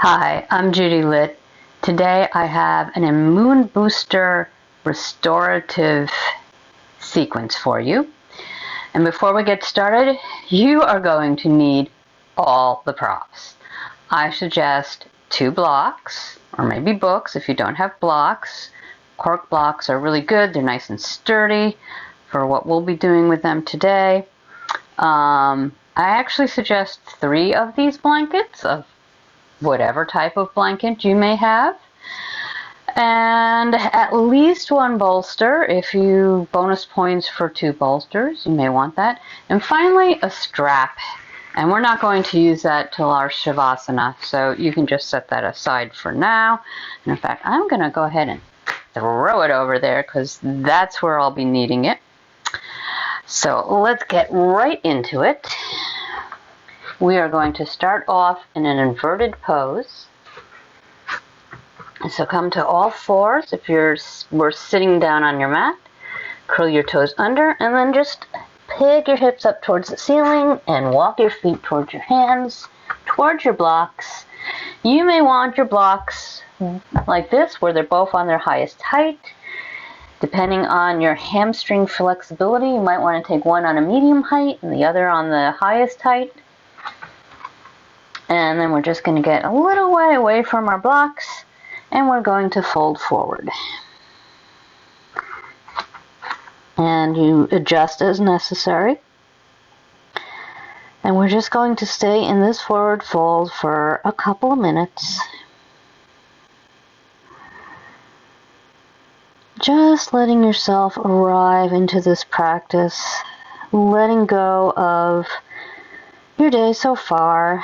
Hi, I'm Judy Litt. Today I have an immune booster restorative sequence for you. And before we get started, you are going to need all the props. I suggest 2 blocks, or maybe books if you don't have blocks. Cork blocks are really good. They're nice and sturdy for what we'll be doing with them today. I actually suggest 3 of these blankets of whatever type of blanket you may have, and at least 1 bolster. If you bonus points for 2 bolsters, you may want that. And finally, a strap, and we're not going to use that till our shavasana, so you can just set that aside for now. And in fact, I'm going to go ahead and throw it over there because that's where I'll be needing it. So let's get right into it. We are going to start off in an inverted pose. So come to all fours if we're sitting down on your mat. Curl your toes under and then just peg your hips up towards the ceiling and walk your feet towards your hands, towards your blocks. You may want your blocks like this where they're both on their highest height. Depending on your hamstring flexibility, you might want to take one on a medium height and the other on the highest height. And then we're just going to get a little way away from our blocks, and we're going to fold forward. And you adjust as necessary. And we're just going to stay in this forward fold for a couple of minutes. Just letting yourself arrive into this practice, letting go of your day so far.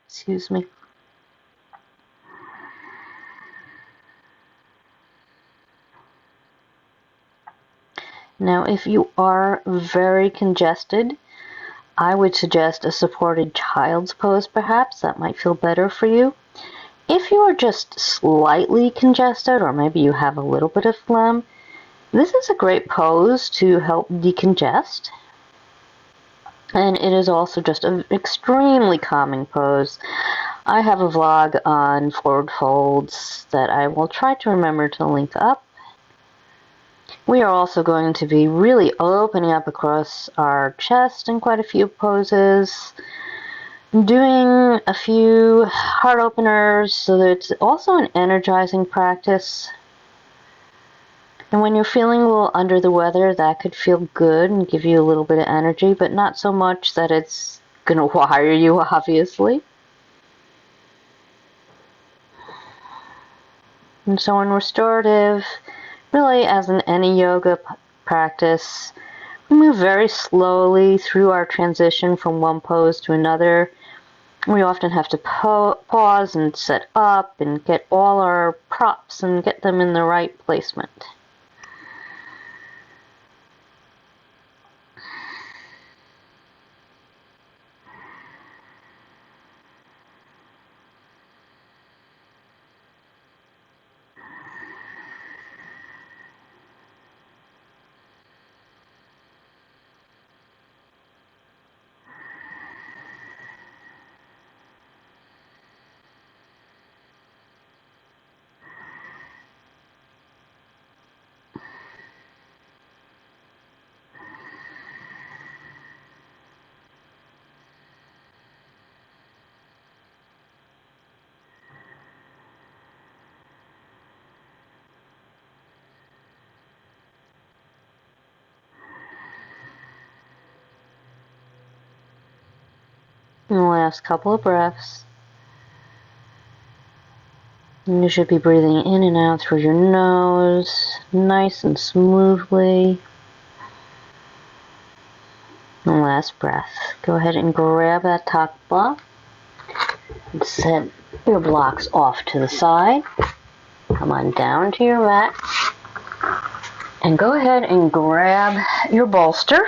Excuse me. Now, if you are very congested, I would suggest a supported child's pose perhaps. That might feel better for you. If you are just slightly congested, or maybe you have a little bit of phlegm, this is a great pose to help decongest. And it is also just an extremely calming pose. I have a vlog on forward folds that I will try to remember to link up. We are also going to be really opening up across our chest in quite a few poses, doing a few heart openers so that it's also an energizing practice. And when you're feeling a little under the weather, that could feel good and give you a little bit of energy, but not so much that it's going to wire you, obviously. And so in restorative, really as in any yoga practice, we move very slowly through our transition from one pose to another. We often have to pause and set up and get all our props and get them in the right placement. And the last couple of breaths. And you should be breathing in and out through your nose, nice and smoothly. And last breath. Go ahead and grab that top block and set your blocks off to the side. Come on down to your mat. And go ahead and grab your bolster.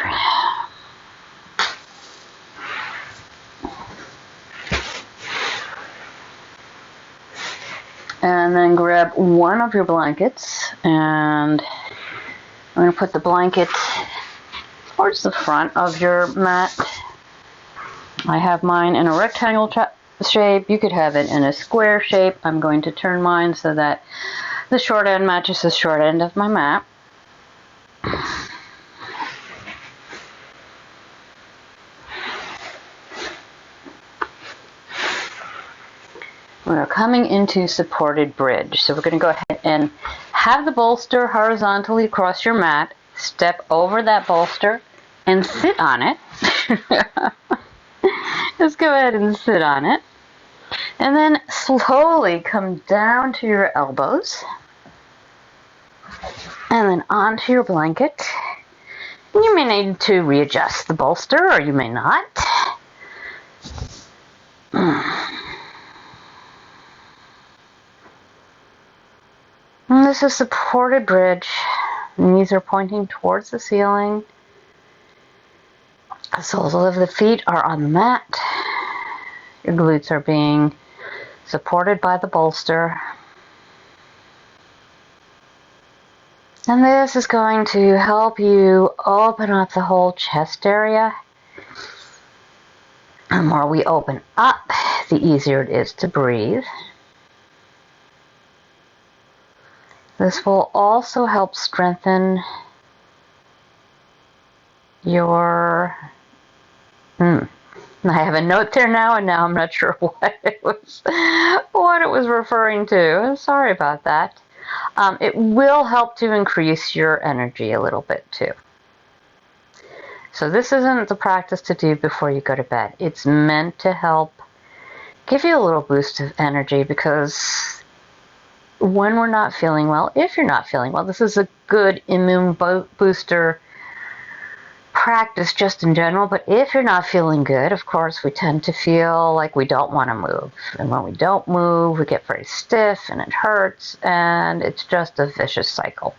And then grab one of your blankets, and I'm going to put the blanket towards the front of your mat. I have mine in a rectangle shape. You could have it in a square shape. I'm going to turn mine so that the short end matches the short end of my mat. We're coming into supported bridge. So we're going to go ahead and have the bolster horizontally across your mat. Step over that bolster and sit on it. Just go ahead and sit on it. And then slowly come down to your elbows. And then onto your blanket. You may need to readjust the bolster, or you may not. And this is supported bridge. Knees are pointing towards the ceiling. The soles of the feet are on the mat. Your glutes are being supported by the bolster. And this is going to help you open up the whole chest area. The more we open up, the easier it is to breathe. This will also help strengthen your... I have a note there now, and now I'm not sure what it was referring to. Sorry about that. It will help to increase your energy a little bit too. So this isn't the practice to do before you go to bed. It's meant to help give you a little boost of energy, because when we're not feeling well, if you're not feeling well, this is a good immune booster practice just in general. But if you're not feeling good, of course, we tend to feel like we don't want to move. And when we don't move, we get very stiff and it hurts, and it's just a vicious cycle.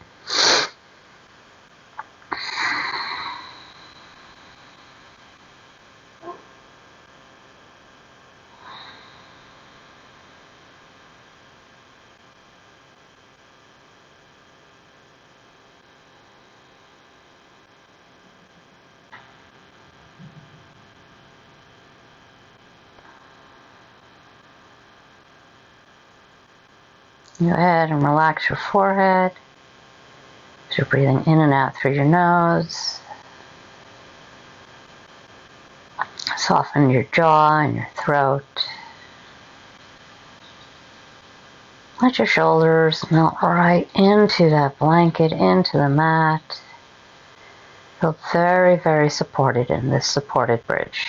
Go ahead and relax your forehead as you're breathing in and out through your nose. Soften your jaw and your throat. Let your shoulders melt right into that blanket, into the mat. Feel very, very supported in this supported bridge.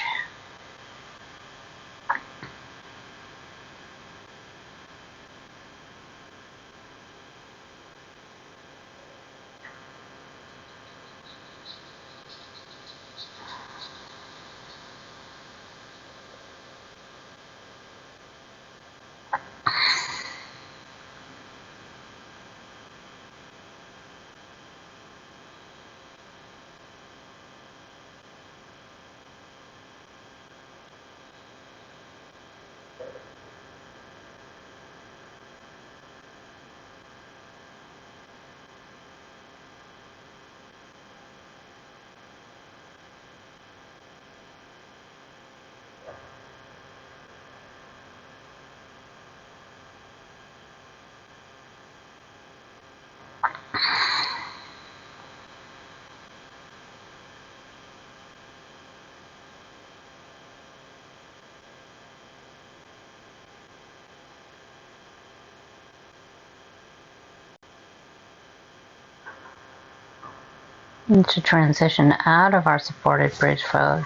And to transition out of our supported bridge pose,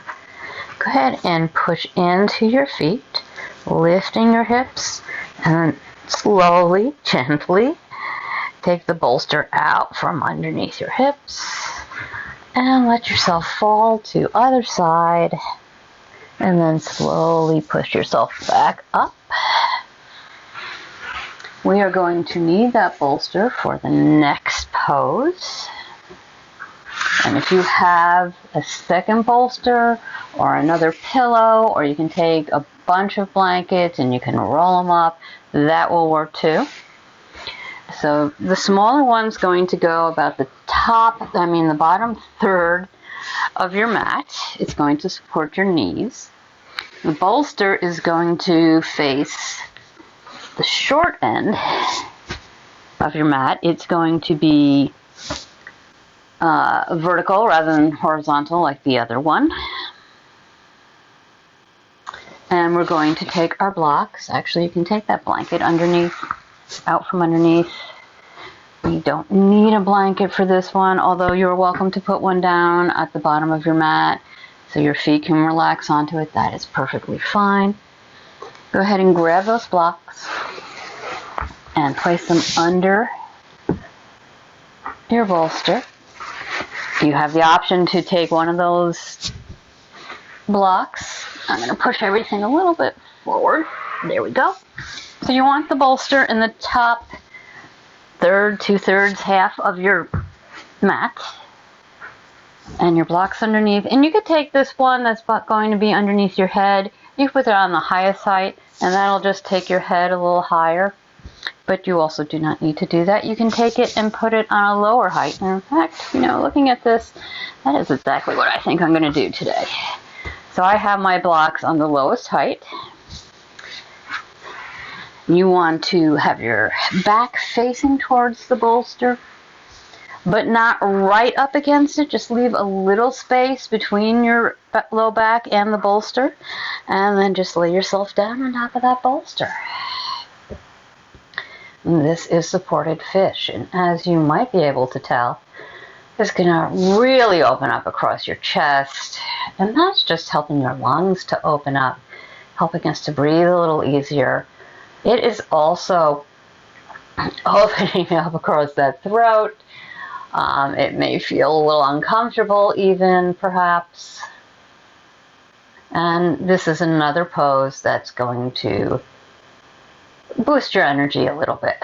go ahead and push into your feet, lifting your hips, and then slowly, gently, take the bolster out from underneath your hips, and let yourself fall to other side, and then slowly push yourself back up. We are going to need that bolster for the next pose. And if you have a second bolster or another pillow, or you can take a bunch of blankets and you can roll them up, that will work too. So the smaller one's going to go about the bottom third of your mat. It's going to support your knees. The bolster is going to face the short end of your mat. It's going to be vertical rather than horizontal like the other one. And we're going to take our blocks. Actually, you can take that blanket out from underneath. You don't need a blanket for this one, although you're welcome to put one down at the bottom of your mat so your feet can relax onto it. That is perfectly fine. Go ahead and grab those blocks and place them under your bolster. You have the option to take one of those blocks. I'm going to push everything a little bit forward. There we go. So you want the bolster in the top third, 2/3, half of your mat, and your blocks underneath. And you could take this one that's going to be underneath your head. You can put it on the highest height, and that'll just take your head a little higher. But you also do not need to do that. You can take it and put it on a lower height. And in fact, looking at this, that is exactly what I think I'm going to do today. So I have my blocks on the lowest height. You want to have your back facing towards the bolster, but not right up against it. Just leave a little space between your low back and the bolster, and then just lay yourself down on top of that bolster. This is supported fish, and as you might be able to tell, it's going to really open up across your chest, and that's just helping your lungs to open up, helping us to breathe a little easier. It is also opening up across that throat. It may feel a little uncomfortable even, perhaps. And this is another pose that's going to boost your energy a little bit.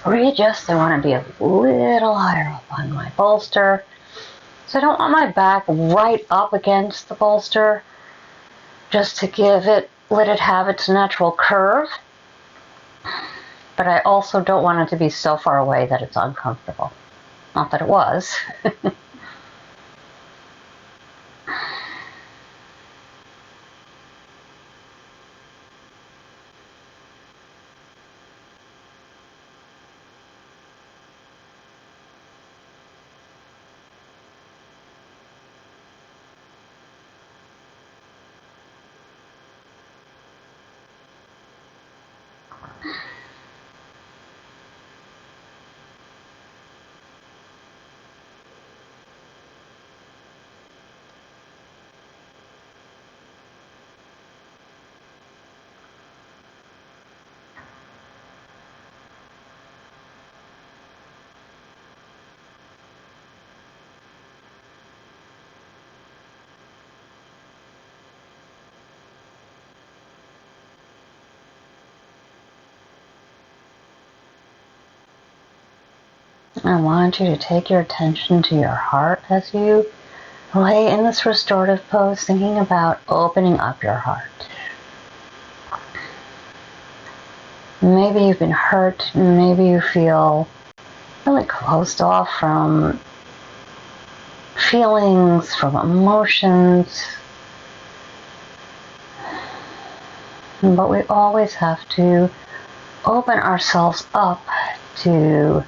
Readjust. I want to be a little higher up on my bolster. So I don't want my back right up against the bolster, just to let it have its natural curve. But I also don't want it to be so far away that it's uncomfortable. Not that it was. I want you to take your attention to your heart as you lay in this restorative pose, thinking about opening up your heart. Maybe you've been hurt, maybe you feel really closed off from feelings, from emotions. But we always have to open ourselves up to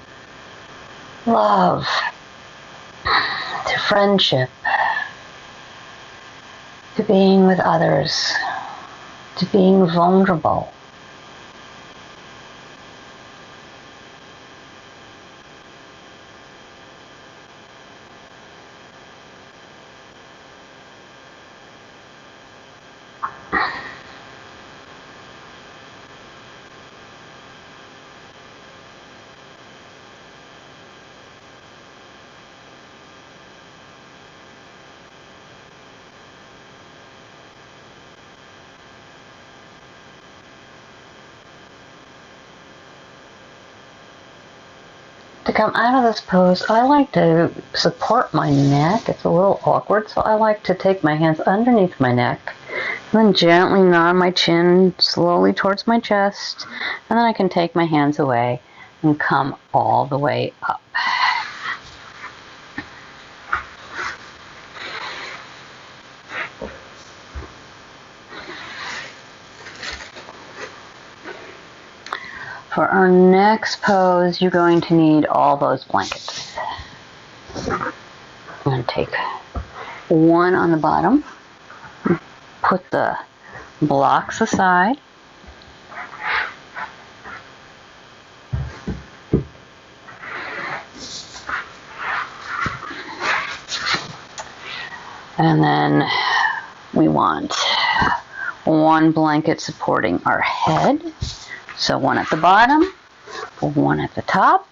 love, to friendship, to being with others, to being vulnerable. To come out of this pose, I like to support my neck. It's a little awkward, so I like to take my hands underneath my neck, and then gently nod my chin slowly towards my chest, and then I can take my hands away and come all the way up. For our next pose, you're going to need all those blankets. I'm going to take one on the bottom, put the blocks aside, and then we want one blanket supporting our head. So one at the bottom, one at the top,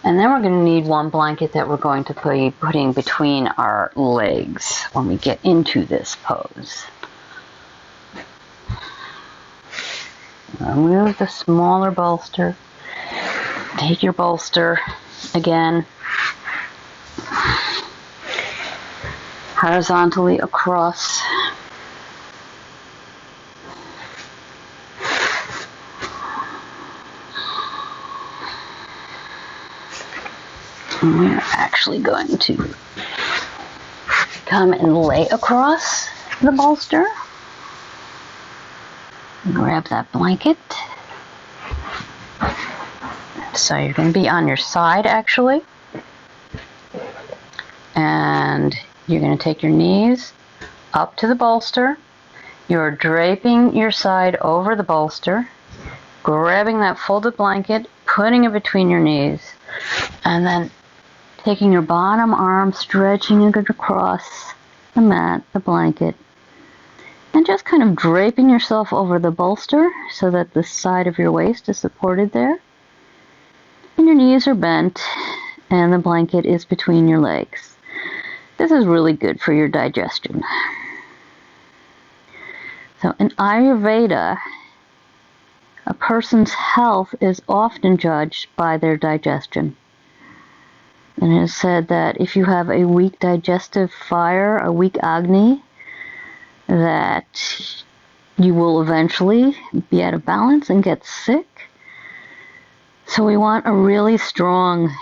and then we're going to need one blanket that we're going to be putting between our legs when we get into this pose. Remove the smaller bolster. Take your bolster again horizontally across. And we're actually going to come and lay across the bolster. Grab that blanket. So you're going to be on your side actually. And you're going to take your knees up to the bolster. You're draping your side over the bolster, grabbing that folded blanket, putting it between your knees, and then taking your bottom arm, stretching it across the mat, the blanket, and just kind of draping yourself over the bolster so that the side of your waist is supported there. And your knees are bent and the blanket is between your legs. This is really good for your digestion. So in Ayurveda, a person's health is often judged by their digestion. And it is said that if you have a weak digestive fire, a weak Agni, that you will eventually be out of balance and get sick. So we want a really strong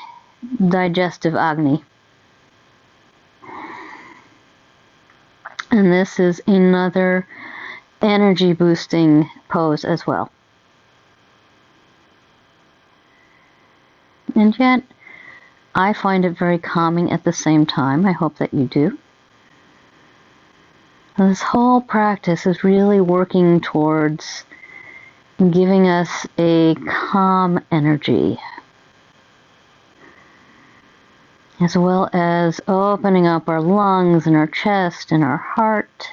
digestive Agni. And this is another energy boosting pose as well. And yet, I find it very calming at the same time. I hope that you do. This whole practice is really working towards giving us a calm energy, as well as opening up our lungs and our chest and our heart.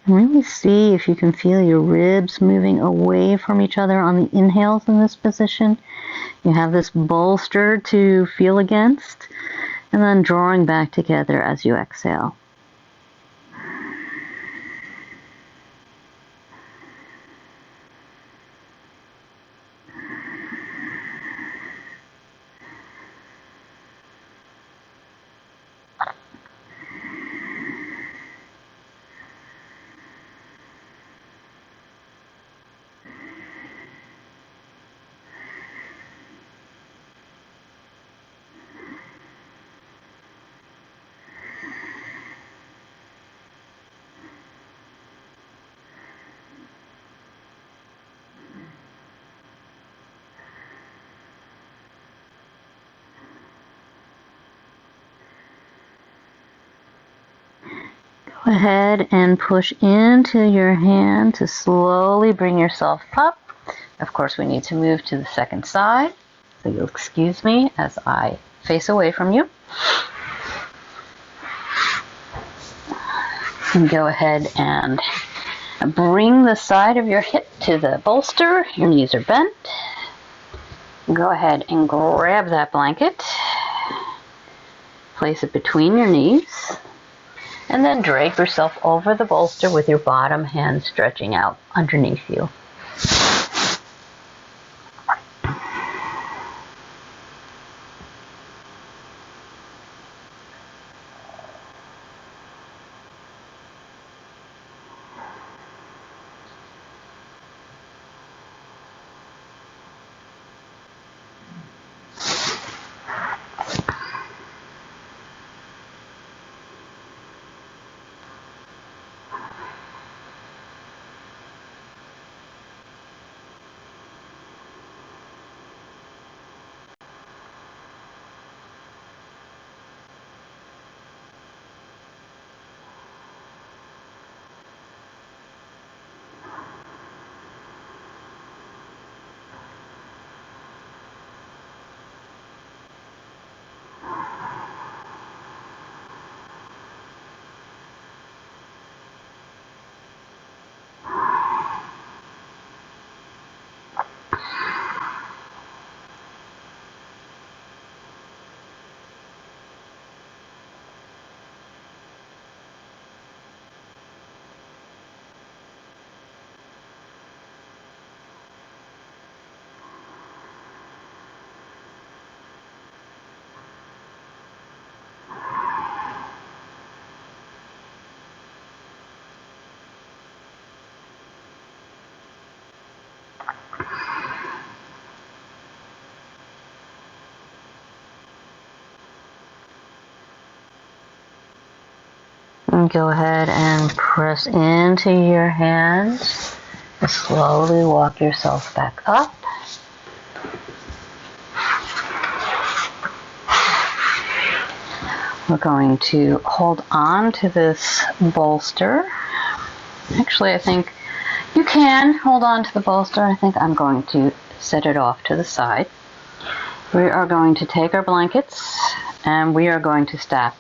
Really see if you can feel your ribs moving away from each other on the inhales in this position. You have this bolster to feel against, and then drawing back together as you exhale. Go ahead and push into your hand to slowly bring yourself up. Of course, we need to move to the second side. So you'll excuse me as I face away from you. And go ahead and bring the side of your hip to the bolster. Your knees are bent. Go ahead and grab that blanket. Place it between your knees. And then drape yourself over the bolster with your bottom hand stretching out underneath you. And go ahead and press into your hands. And slowly walk yourself back up. We're going to hold on to this bolster. Actually, I think you can hold on to the bolster. I think I'm going to set it off to the side. We are going to take our blankets and we are going to stack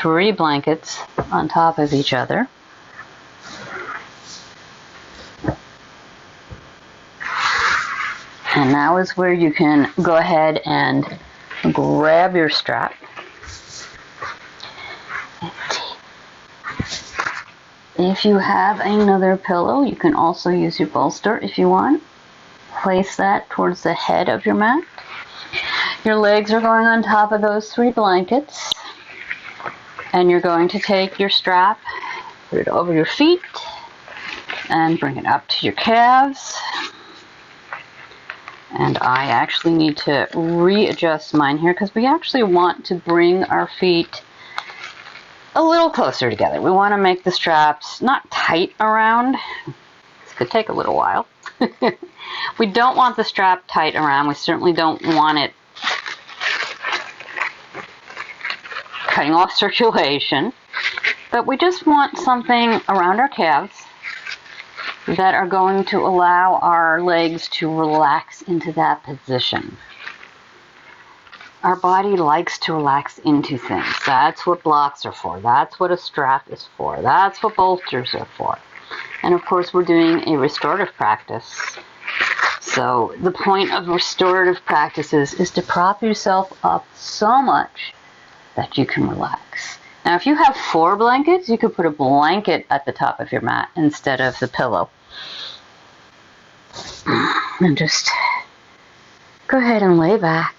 3 blankets on top of each other. And now is where you can go ahead and grab your strap. If you have another pillow, you can also use your bolster if you want. Place that towards the head of your mat. Your legs are going on top of those 3 blankets. And you're going to take your strap, put it over your feet, and bring it up to your calves. And I actually need to readjust mine here because we actually want to bring our feet a little closer together. We want to make the straps not tight around. This could take a little while. We don't want the strap tight around. We certainly don't want it cutting off circulation. But we just want something around our calves that are going to allow our legs to relax into that position. Our body likes to relax into things. That's what blocks are for. That's what a strap is for. That's what bolsters are for. And of course, we're doing a restorative practice. So the point of restorative practices is to prop yourself up so much that you can relax. Now, if you have 4 blankets, you could put a blanket at the top of your mat instead of the pillow. And just go ahead and lay back.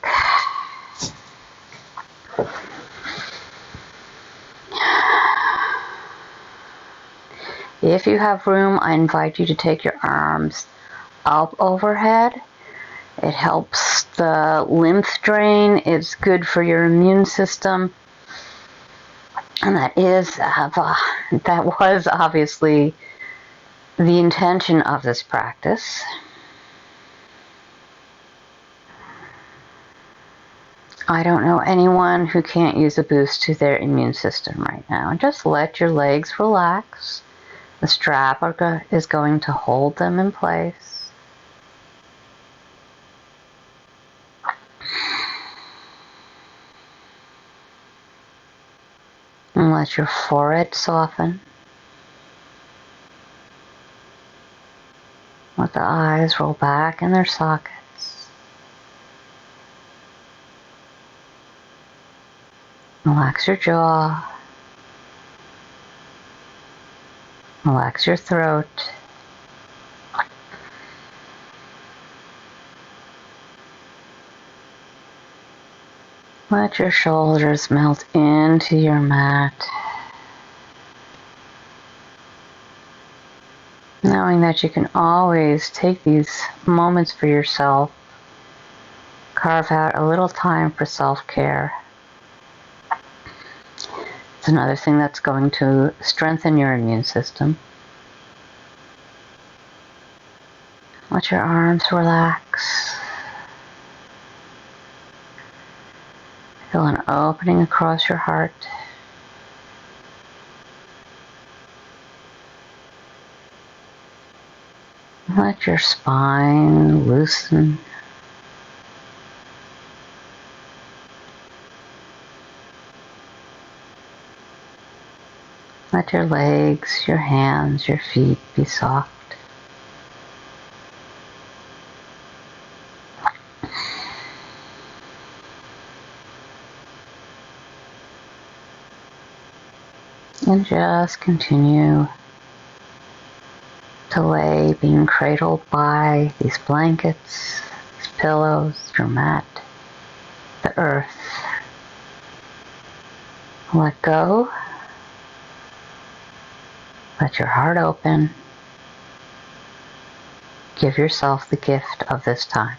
If you have room, I invite you to take your arms up overhead. It helps the lymph drain. It's good for your immune system. And that was obviously the intention of this practice. I don't know anyone who can't use a boost to their immune system right now. Just let your legs relax. The strap is going to hold them in place. And let your forehead soften. Let the eyes roll back in their sockets. Relax your jaw. Relax your throat. Let your shoulders melt into your mat. Knowing that you can always take these moments for yourself. Carve out a little time for self-care. It's another thing that's going to strengthen your immune system. Let your arms relax. Feel an opening across your heart. Let your spine loosen. Let your legs, your hands, your feet be soft. And just continue to lay, being cradled by these blankets, these pillows, your mat, the earth. Let go. Let your heart open. Give yourself the gift of this time.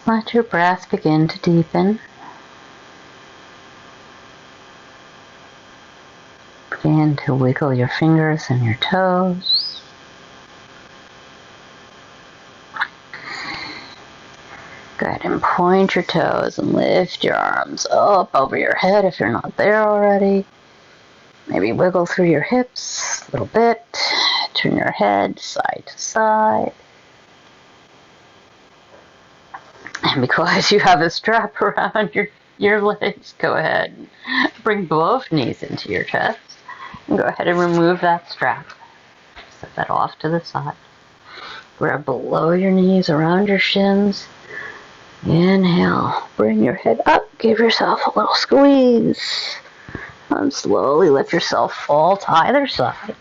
Let your breath begin to deepen. Begin to wiggle your fingers and your toes. Go ahead and point your toes and lift your arms up over your head if you're not there already. Maybe wiggle through your hips a little bit. Turn your head side to side. And because you have a strap around your legs, go ahead and bring both knees into your chest. And go ahead and remove that strap. Set that off to the side. Grab below your knees, around your shins. Inhale. Bring your head up. Give yourself a little squeeze. And slowly lift yourself full to either side.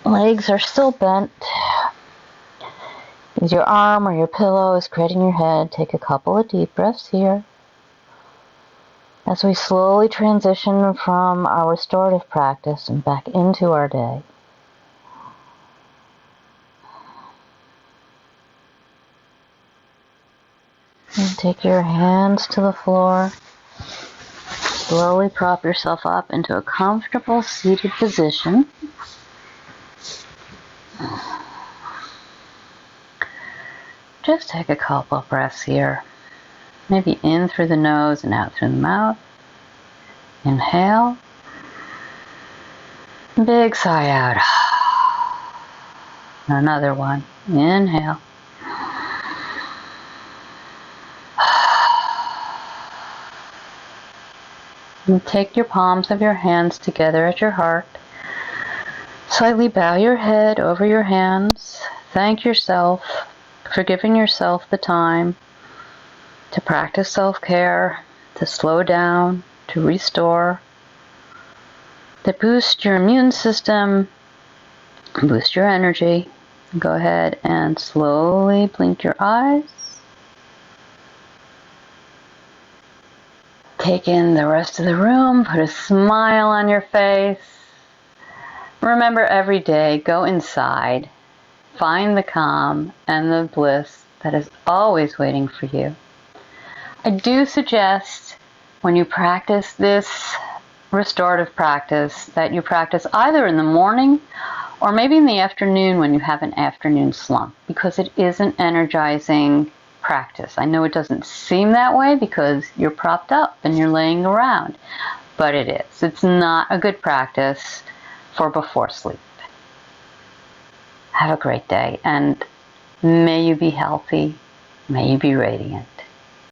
Legs are still bent. Use your arm or your pillow is creating your head. Take a couple of deep breaths here. As we slowly transition from our restorative practice and back into our day. And take your hands to the floor. Slowly prop yourself up into a comfortable seated position. Just take a couple of breaths here. Maybe in through the nose and out through the mouth. Inhale. Big sigh out. Another one. Inhale. And take your palms of your hands together at your heart. Slightly bow your head over your hands. Thank yourself for giving yourself the time to practice self-care, to slow down, to restore, to boost your immune system, boost your energy. Go ahead and slowly blink your eyes. Take in the rest of the room. Put a smile on your face. Remember, every day, go inside. Find the calm and the bliss that is always waiting for you. I do suggest when you practice this restorative practice that you practice either in the morning or maybe in the afternoon when you have an afternoon slump, because it is an energizing practice. I know it doesn't seem that way because you're propped up and you're laying around, but it is. It's not a good practice for before sleep. Have a great day, and may you be healthy, may you be radiant.